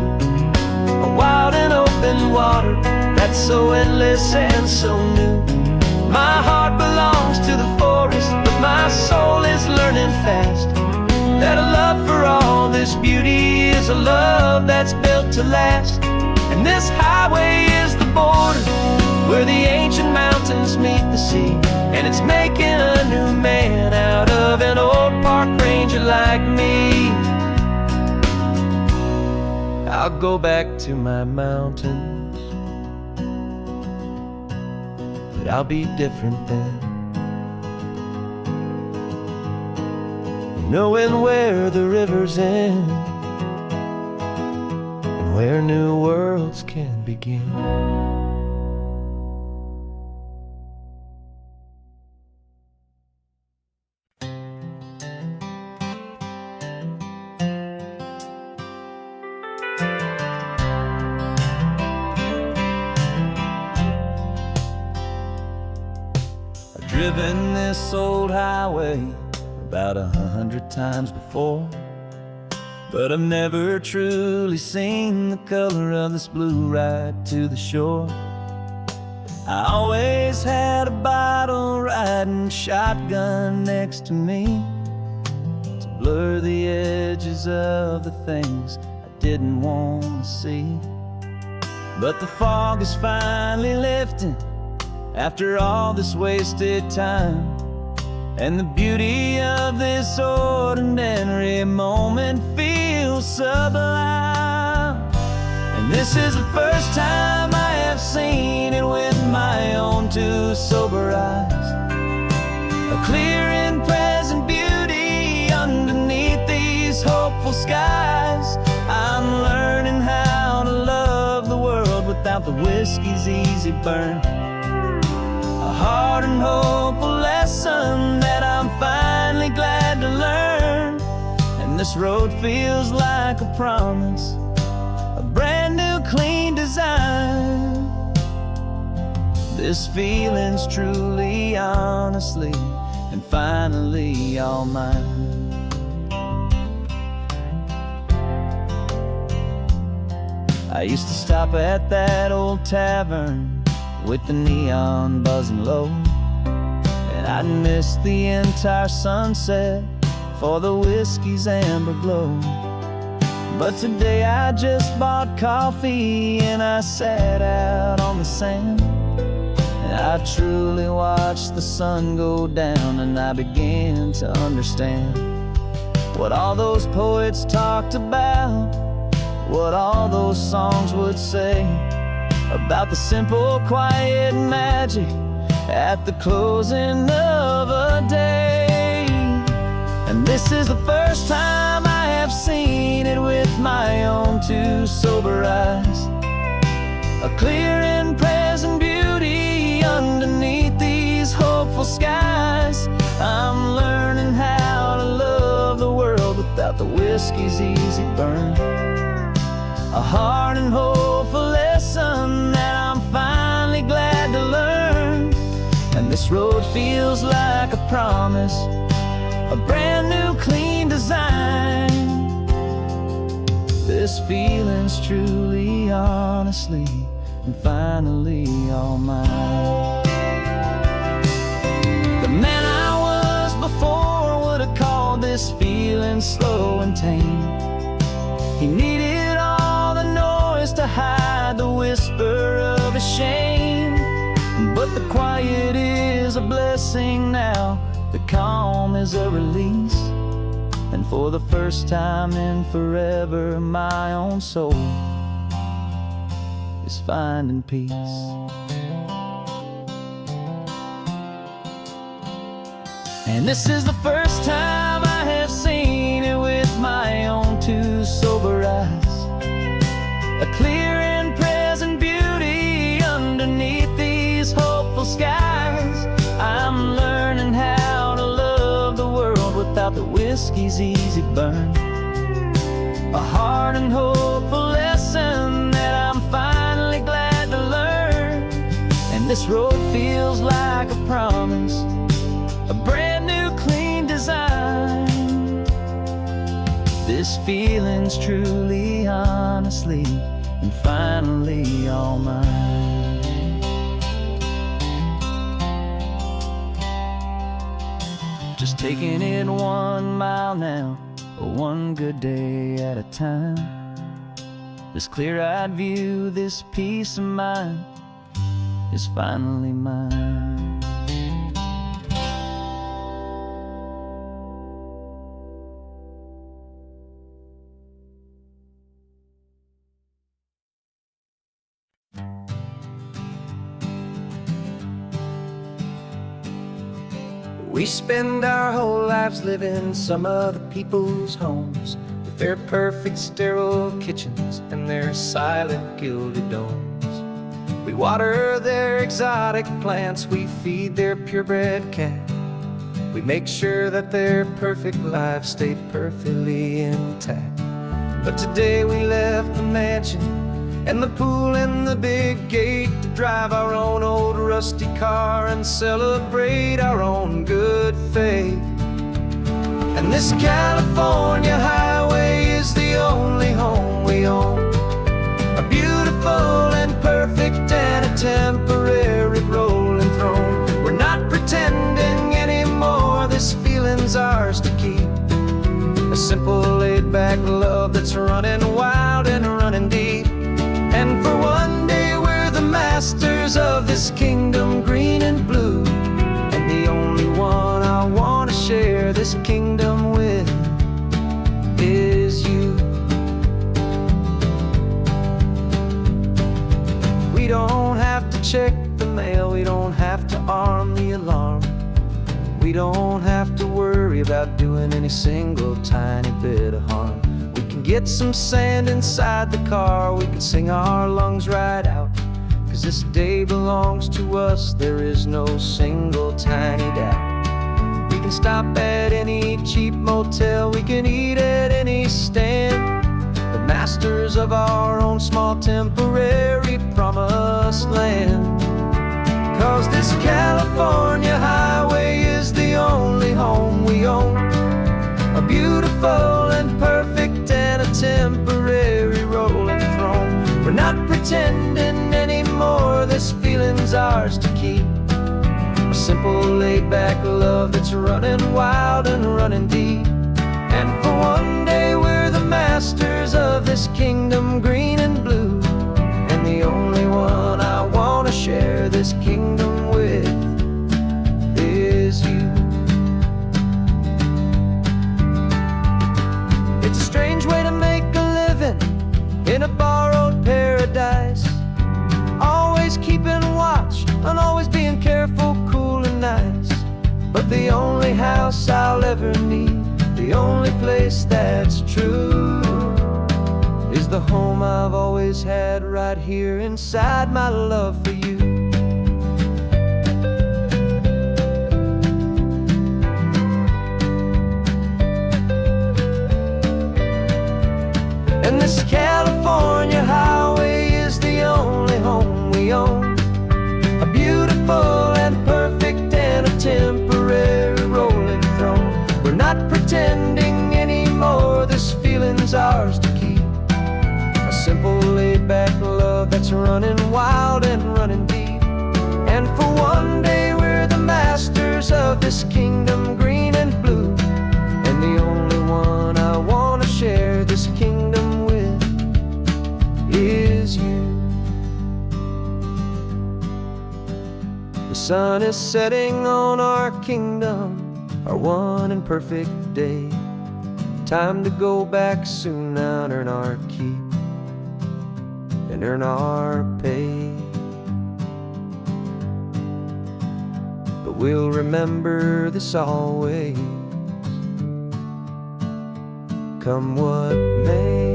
a wild and open water that's so endless and so new. My heart belongs to the forest, but my soul is learning fast that a love for all this beauty is a love that's built to last. And this highway is the border where the ancient mountains meet the sea, and it's making a new man out of an old park ranger like me. I'll go back to my mountains, but I'll be different then, knowing where the rivers end and where new worlds can begin. Driven this old highway about 100 times before, but I've never truly seen the color of this blue right to the shore. I always had a bottle riding shotgun next to me to blur the edges of the things I didn't want to see. But the fog is finally lifting after all this wasted time, and the beauty of this ordinary moment feels sublime. And this is the first time I have seen it with my own two sober eyes, a clear and present beauty underneath these hopeful skies. I'm learning how to love the world without the whiskey's easy burn, a hard and hopeful lesson that I'm finally glad to learn. And this road feels like a promise, a brand new clean design. This feeling's truly, honestly, and finally all mine. I used to stop at that old tavern with the neon buzzing low, and I'd miss the entire sunset for the whiskey's amber glow. But today I just bought coffee and I sat out on the sand, and I truly watched the sun go down, and I began to understand what all those poets talked about what all those songs would say about the simple, quiet magic at the closing of a day. And this is the first time I have seen it with my own two sober eyes. A clear and present beauty underneath these hopeful skies. I'm learning how to love the world without the whiskey's easy burn. A hard and hopeful lesson that I'm finally glad to learn. And this road feels like a promise, a brand new clean design. This feeling's truly, honestly, and finally all mine. The man I was before would have called this feeling slow and tame. He needed all the noise to hide the whisper of his shame. But the quiet is a blessing now, the calm is a release. And for the first time in forever, my own soul is finding peace. And this is the first time I have seen it with my own two sober eyes. A clear and present beauty underneath these hopeful skies. I'm learning how to love the world without the whiskey's easy burn. A hard and hopeful lesson that I'm finally glad to learn. And this road feels like a promise, a brand new clean design. This feeling's truly, honestly, and finally all mine. Just taking it 1 mile now, one good day at a time. This clear-eyed view, this peace of mind is finally mine. We spend our whole lives living some other people's homes, with their perfect sterile kitchens and their silent gilded domes. We water their exotic plants, we feed their purebred cat. We make sure that their perfect lives stay perfectly intact. But today we left the mansion and the pool and the big gate to drive our own old rusty car and celebrate our own good faith. And this California highway is the only home we own, a beautiful and perfect and a temporary rolling throne. We're not pretending anymore, this feeling's ours to keep. A simple laid-back love that's running wild and running deep. And for one day we're the masters of this kingdom green and blue, and the only one I want to share this kingdom with is you. We don't have to check the mail, we don't have to arm the alarm. We don't have to worry about doing any single tiny bit of harm. We can get some sand inside the car, we can sing our lungs right out. 'Cause this day belongs to us, there is no single tiny doubt. We can stop at any cheap motel, we can eat at any stand. The masters of our own small temporary promised land. 'Cause this California highway is the only home we own, a beautiful and perfect and a temporary rolling throne. We're not pretending anymore, this feeling's ours to keep. A simple laid-back love that's running wild and running deep. And for one day we're the masters of this kingdom green and blue, and the only one I want to share this kingdom with is you. It's a strange way to make a living house I'll ever need. The only place that's true is the home I've always had right here inside my love for you. And this California highway is the only home we own. A beautiful and perfect and a temporary rolling throne. We're not pretending anymore, this feeling's ours to keep. A simple laid-back love that's running wild and running deep. And for one day we're the masters of this kingdom green and blue. And the only one I want to share this kingdom with is you. The sun is setting on our kingdom, our one and perfect day. Time to go back soon now and earn our keep and earn our pay. But we'll remember this always, come what may.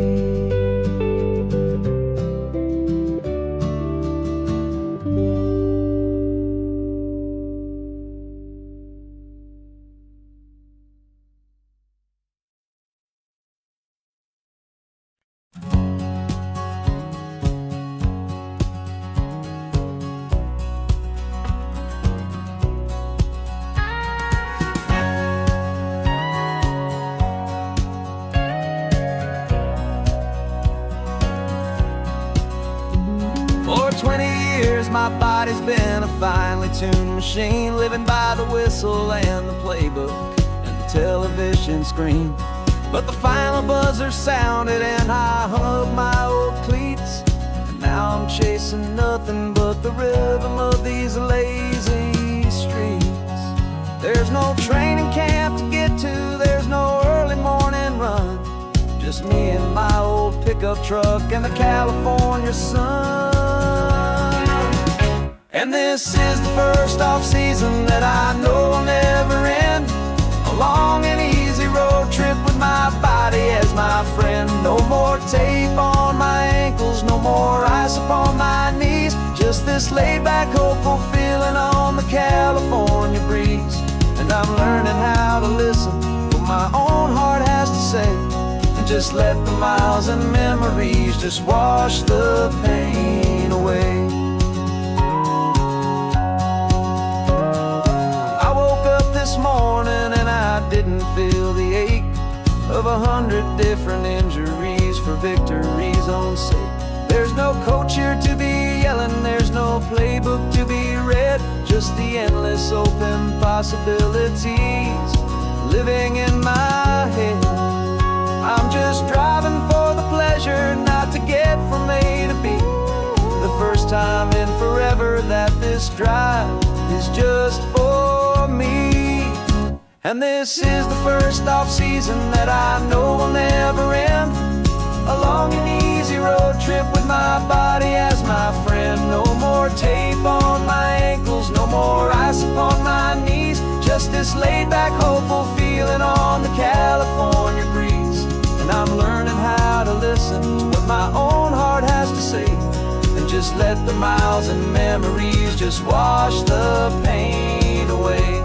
For 20 years my body's been a finely tuned machine, living by the whistle and the playbook and the television screen. But the final buzzer sounded and I hung up my old cleats, and now I'm chasing nothing but the rhythm of these lazy streets. There's no training camp to get to, there's no early morning run, just me and my old pickup truck and the California sun. And this is the first off-season that I know will never end. A long and easy road trip with my body as my friend. No more tape on my ankles, no more ice upon my knees. Just this laid-back, hopeful feeling on the California breeze. And I'm learning how to listen what my own heart has to say, and just let the miles and memories just wash the pain away. This morning and I didn't feel the ache of 100 different injuries for victory's own sake. There's no coach here to be yelling, there's no playbook to be read, just the endless open possibilities living in my head. I'm just driving for the pleasure, not to get from A to B. The first time in forever that this drive is just for me. And this is the first off-season that I know will never end. A long and easy road trip with my body as my friend. No more tape on my ankles, no more ice upon my knees. Just this laid-back, hopeful feeling on the California breeze. And I'm learning how to listen to what my own heart has to say, and just let the miles and memories just wash the pain away.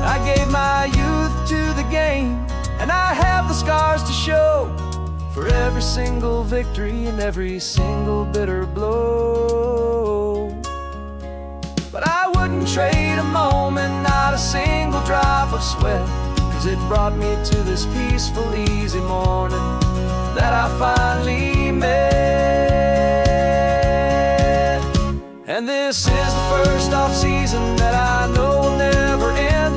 I gave my youth to the game, and I have the scars to show for every single victory and every single bitter blow. But I wouldn't trade a moment, not a single drop of sweat, 'cause it brought me to this peaceful, easy morning that I finally met. And this is the first off-season that I know will never end.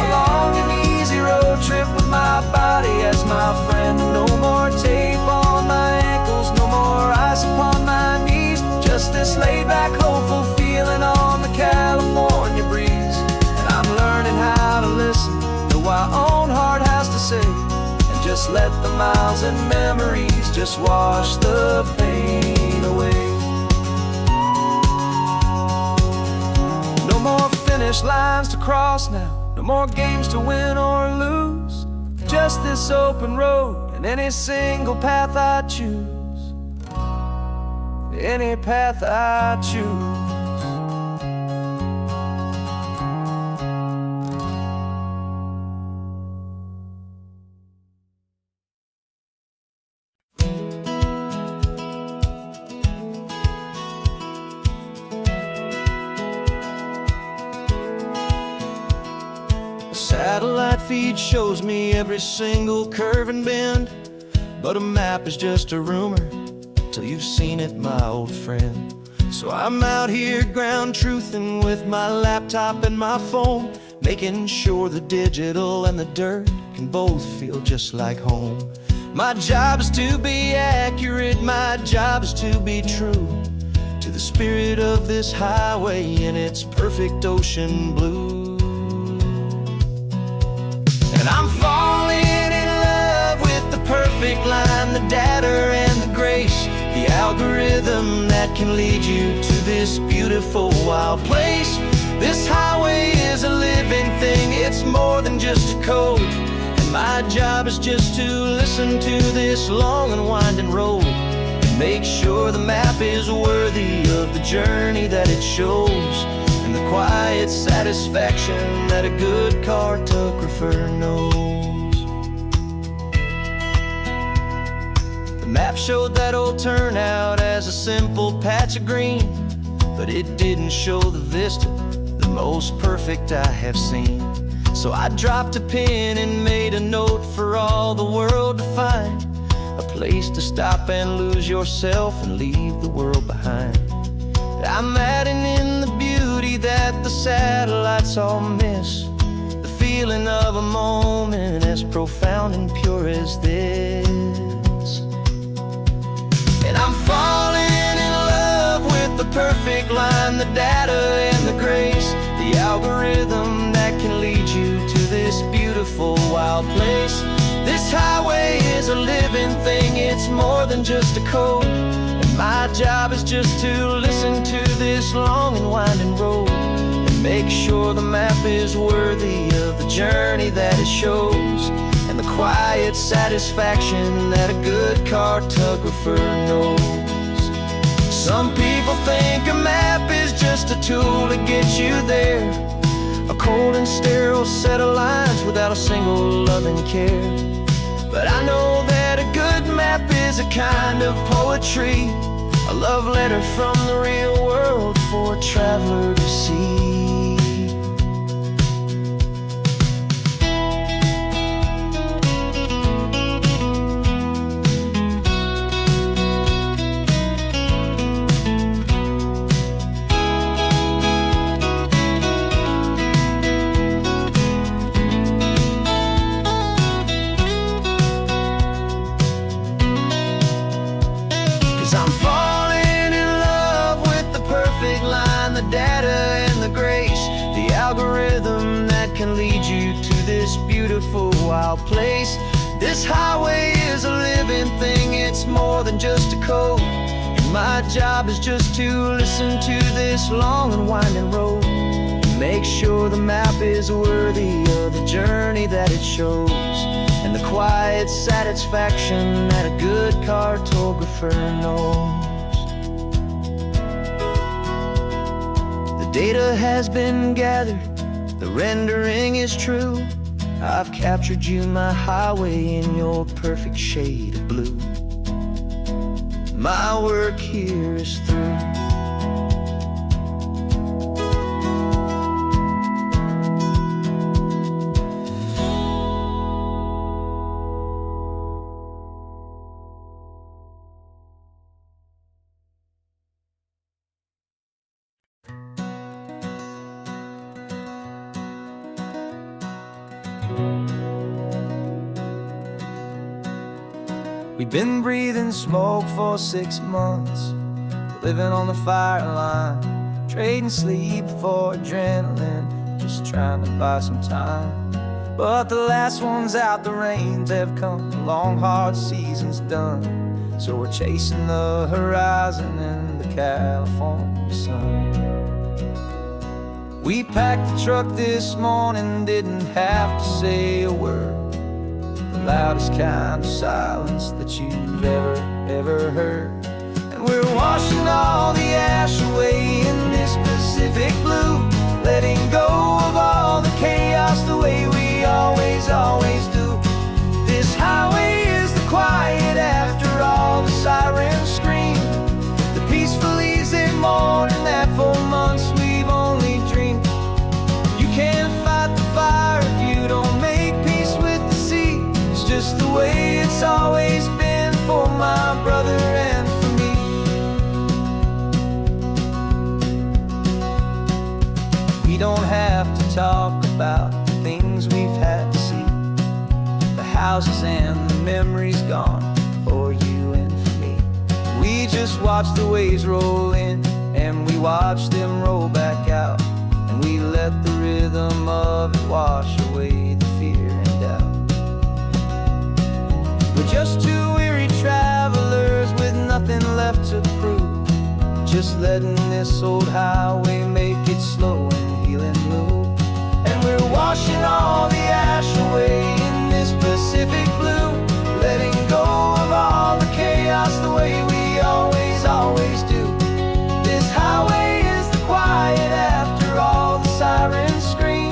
A long and easy road trip with my body as my friend. No more tape on my ankles, no more ice upon my knees. Just this laid-back, hopeful feeling on the California breeze. And I'm learning how to listen to what my own heart has to say, and just let the miles and memories just wash the pain away. No more finish lines to cross now, no more games to win or lose, just this open road and any single path I choose. Any path I choose. Satellite feed shows me every single curve and bend, but a map is just a rumor till you've seen it, my old friend. So I'm out here ground truthing with my laptop and my phone, making sure the digital and the dirt can both feel just like home. My job is to be accurate, my job is to be true to the spirit of this highway in its perfect ocean blue. And I'm falling in love with the perfect line, the data and the grace, the algorithm that can lead you to this beautiful wild place. This highway is a living thing, it's more than just a code. And my job is just to listen to this long and winding road and make sure the map is worthy of the journey that it shows, and the quiet satisfaction that a good cartographer knows. The map showed that old turnout as a simple patch of green, but it didn't show the vista, the most perfect I have seen. So I dropped a pin and made a note for all the world to find, a place to stop and lose yourself and leave the world behind. I'm adding in the beauty that the satellites all miss, the feeling of a moment as profound and pure as this. And I'm falling in love with the perfect line, the data and the grace, the algorithm that can lead you to this beautiful wild place. This highway is a living thing, it's more than just a code. My job is just to listen to this long and winding road and make sure the map is worthy of the journey that it shows, and the quiet satisfaction that a good cartographer knows. Some people think a map is just a tool to get you there, a cold and sterile set of lines without a single loving care. But I know that a good map is a kind of poetry, a love letter from the real world for a traveler to see. 'Cause I'm falling in love with the perfect line, the data and the grace, the algorithm that can lead you to this beautiful wild place. This highway is a living thing, it's more than just a code. And my job is just to listen to this long and winding road and make sure the map is worthy of the journey that it shows, and the quiet satisfaction that a good cartographer knows. The data has been gathered, the rendering is true. I've captured you, my highway, in your perfect shade of blue. My work here is through. We've been breathing smoke for 6 months, living on the fire line, trading sleep for adrenaline, just trying to buy some time. But the last one's out, the rains have come, the long hard season's done. So we're chasing the horizon in the California sun. We packed the truck this morning, didn't have to say a word. The loudest kind of silence that you've ever heard. And we're washing all the ash away in this Pacific blue, letting go of all the chaos the way we always do. This highway is the quiet after all the sirens scream, the peaceful easy morning that for months we've only dreamed. You can't fight the fire if you don't make peace with the sea. It's just the way it's always been for my brother and for me. We don't have to talk about the things we've had to see, the houses and the memories gone for you and for me. We just watch the waves roll in and we watch them roll back out, and we let the rhythm of it wash away the fear and doubt. We're just two weary travelers with nothing left to prove, just letting this old highway make it slow and healing move. And we're washing all the ash away in this Pacific blue, letting go of all the chaos the way we always do. This highway is the quiet after all the sirens scream,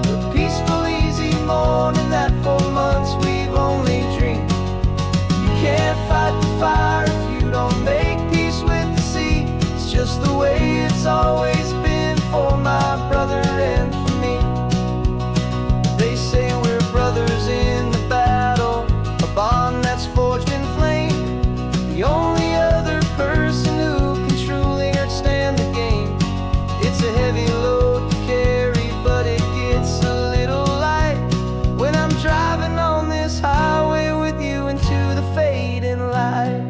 the peaceful easy morning that for months we've only dreamed. You can't fight the fire if you don't make peace with the sea. It's just the way it's always been for my brother and for me. They say we're brothers in the battle, a bond that's forged in flame. The only other person who can truly understand the game. It's a heavy load to carry, but it gets a little light when I'm driving on this highway with you into the fading light.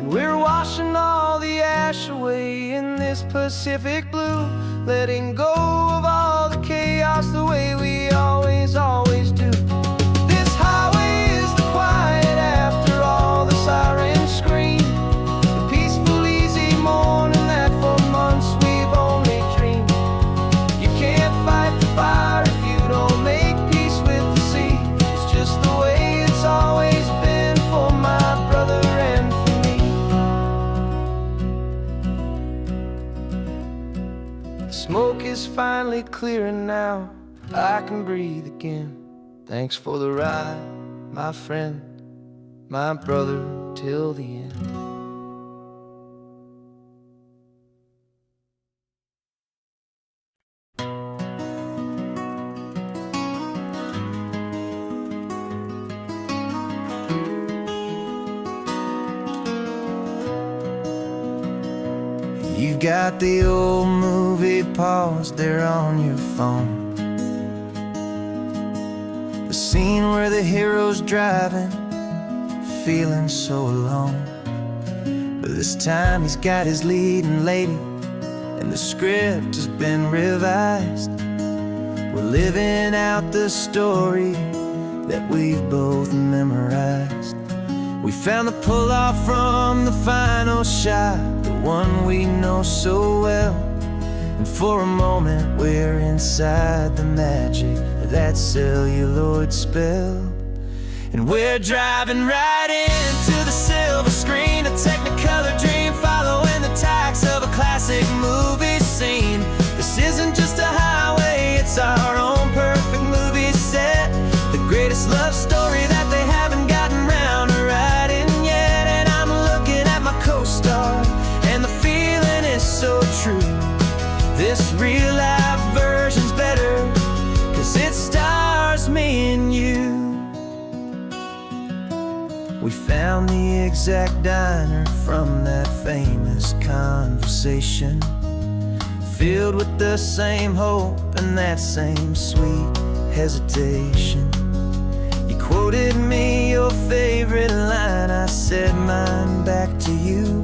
We're washing all the ash away in this Pacific blue, letting go of all the chaos the way we always do. This highway is the quiet after all the sirens scream, the peaceful easy morning that for months we've only dreamed. You can't fight the fire if you don't make peace with the sea. It's just the way it's always been for my brother and for me. The smoke is finally clearing now, I can breathe again. Thanks for the ride, my friend, my brother, till the end. You've got the old movie paused there on your phone, the scene where the hero's driving, feeling so alone. But this time he's got his leading lady, and the script has been revised. We're living out the story that we've both memorized. We found the pull-off from the final shot, the one we know so well. And for a moment we're inside the magic of that celluloid spell. And we're driving right into the silver screen, a Technicolor dream, following the tacks of a classic movie scene. This isn't just a highway, it's our own perfect movie set, the greatest love story that they haven't gotten round to writing yet. And I'm looking at my co-star, and the feeling is so true. This real life version's better, 'cause it stars me and you. We found the exact diner from that famous conversation, filled with the same hope and that same sweet hesitation. You quoted me your favorite line, I said mine back to you.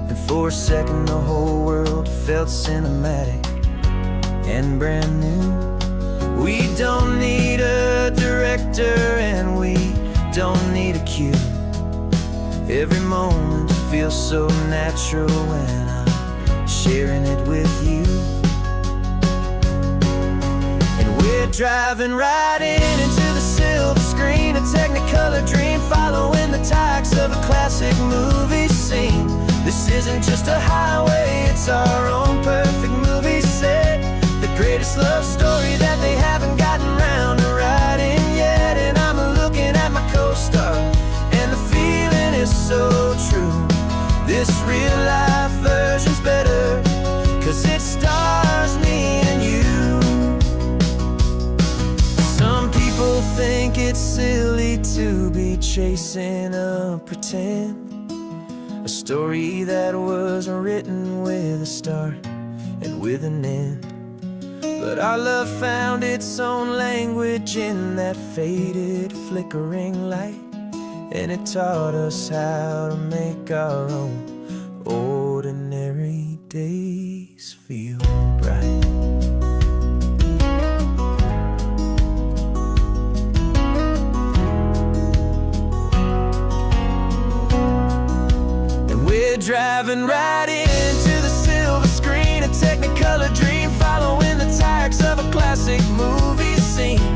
And for a second the whole world felt cinematic and brand new. We don't need a director and we don't need a cue. Every moment feels so natural when I'm sharing it with you. And we're driving right into the silver screen, a Technicolor dream, following the tacks of a classic movie scene. This isn't just a highway, it's our own perfect movie set. The greatest love story that they haven't gotten round to writing yet. And I'm looking at my co-star, and the feeling is so true. This real life version's better, 'cause it stars me and you. Some people think it's silly to be chasing a pretend, a story that was written with a start and with an end. But our love found its own language in that faded, flickering light, and it taught us how to make our own ordinary days feel bright. And we're driving right into the silver screen, a Technicolor dream, following the tacks of a classic movie scene.